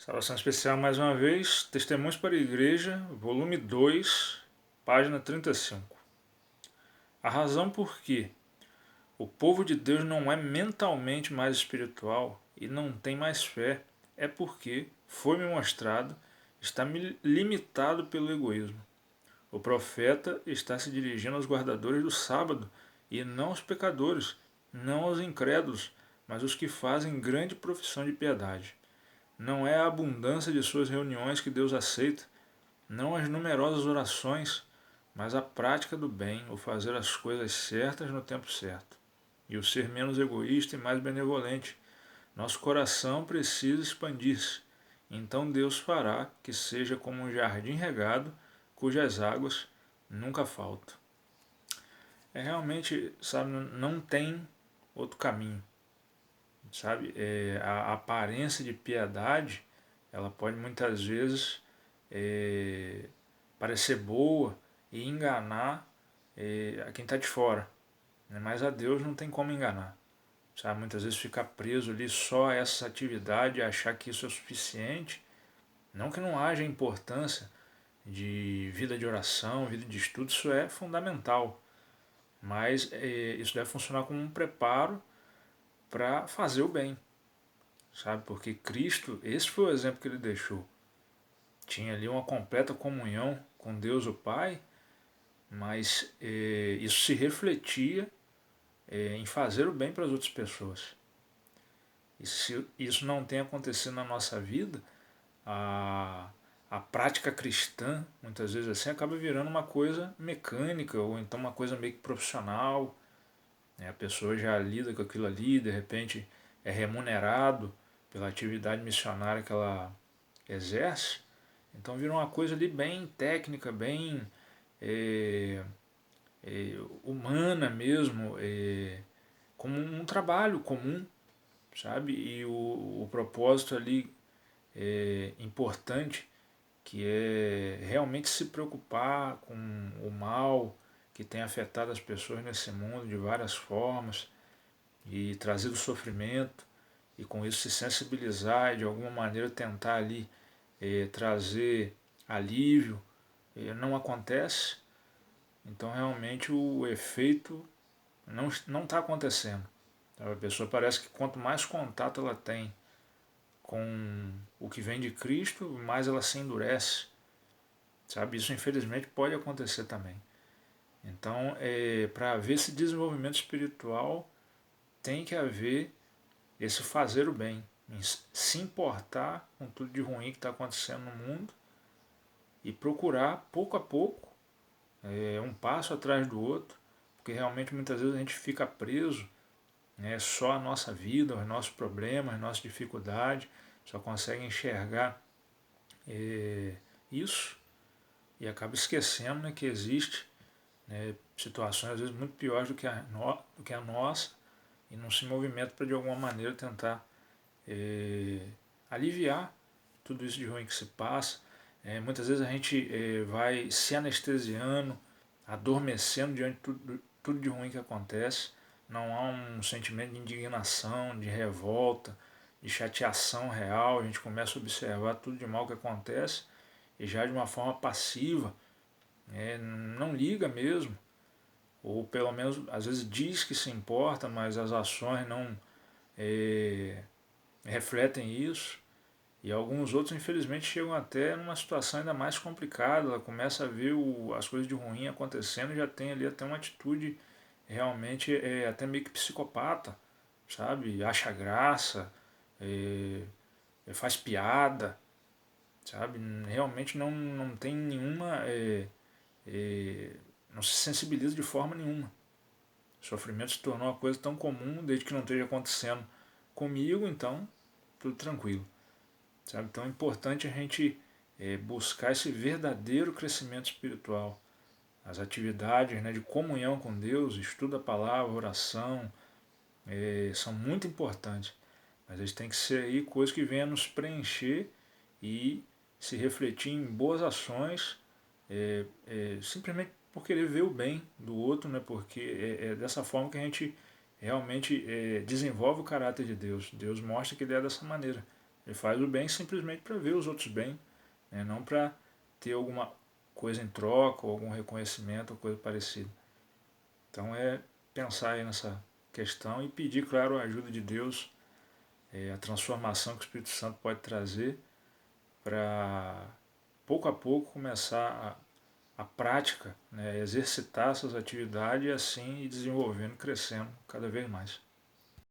Salvação especial mais uma vez, Testemunhos para a Igreja, volume 2, página 35. A razão por que o povo de Deus não é mentalmente mais espiritual e não tem mais fé é porque, foi-me mostrado, está limitado pelo egoísmo. O profeta está se dirigindo aos guardadores do sábado e não aos pecadores, não aos incrédulos, mas aos que fazem grande profissão de piedade. Não é a abundância de suas reuniões que Deus aceita, não as numerosas orações, mas a prática do bem, o fazer as coisas certas no tempo certo. E o ser menos egoísta e mais benevolente. Nosso coração precisa expandir-se. Então Deus fará que seja como um jardim regado, cujas águas nunca faltam. Realmente, sabe, não tem outro caminho. Sabe, a aparência de piedade, ela pode muitas vezes parecer boa e enganar a quem está de fora, né? Mas a Deus não tem como enganar. Sabe, muitas vezes ficar preso ali só a essa atividade e achar que isso é suficiente. Não que não haja importância de vida de oração, vida de estudo, isso é fundamental. Mas isso deve funcionar como um preparo para fazer o bem, sabe? Porque Cristo, esse foi o exemplo que ele deixou. Tinha ali uma completa comunhão com Deus o Pai, mas isso se refletia em fazer o bem para as outras pessoas. E se isso não tem acontecido na nossa vida, a prática cristã, muitas vezes assim, acaba virando uma coisa mecânica, ou então uma coisa meio que profissional, né? A pessoa já lida com aquilo ali, de repente é remunerado pela atividade missionária que ela exerce, então vira uma coisa ali bem técnica, bem é, humana mesmo, como um trabalho comum, sabe? E o propósito ali importante, que é realmente se preocupar com o mal que tem afetado as pessoas nesse mundo de várias formas e trazido sofrimento, e com isso se sensibilizar e de alguma maneira tentar ali trazer alívio, não acontece. Então realmente o efeito não está acontecendo. A pessoa parece que quanto mais contato ela tem com o que vem de Cristo, mais ela se endurece. Sabe? Isso infelizmente pode acontecer também. Então, para haver esse desenvolvimento espiritual, tem que haver esse fazer o bem, se importar com tudo de ruim que está acontecendo no mundo e procurar, pouco a pouco, um passo atrás do outro, porque realmente muitas vezes a gente fica preso, né, só a nossa vida, os nossos problemas, as nossas dificuldades, só consegue enxergar isso e acaba esquecendo, né, que existe, né, situações às vezes muito piores do que a nossa, e não se movimenta para de alguma maneira tentar aliviar tudo isso de ruim que se passa. Muitas vezes a gente vai se anestesiando, adormecendo diante de tudo de ruim que acontece. Não há um sentimento de indignação, de revolta, de chateação real. A gente começa a observar tudo de mal que acontece e já de uma forma passiva, não liga mesmo, ou pelo menos às vezes diz que se importa, mas as ações não refletem isso. E alguns outros, infelizmente, chegam até numa situação ainda mais complicada. Ela começa a ver as coisas de ruim acontecendo e já tem ali até uma atitude realmente até meio que psicopata, sabe? Acha graça, faz piada, sabe? Realmente não tem nenhuma. Não se sensibiliza de forma nenhuma. O sofrimento se tornou uma coisa tão comum, desde que não esteja acontecendo comigo, então tudo tranquilo. Sabe? Então é importante a gente buscar esse verdadeiro crescimento espiritual. As atividades, né, de comunhão com Deus, estudo da palavra, oração, são muito importantes. Mas eles têm que ser aí coisas que venham nos preencher e se refletir em boas ações, simplesmente por querer ver o bem do outro, né? Porque é dessa forma que a gente realmente desenvolve o caráter de Deus. Deus mostra que ele é dessa maneira. Ele faz o bem simplesmente para ver os outros bem, né? Não para ter alguma coisa em troca ou algum reconhecimento ou coisa parecida. Então é pensar aí nessa questão e pedir, claro, a ajuda de Deus, a transformação que o Espírito Santo pode trazer para pouco a pouco começar a prática, né, exercitar essas atividades e assim ir desenvolvendo, crescendo cada vez mais.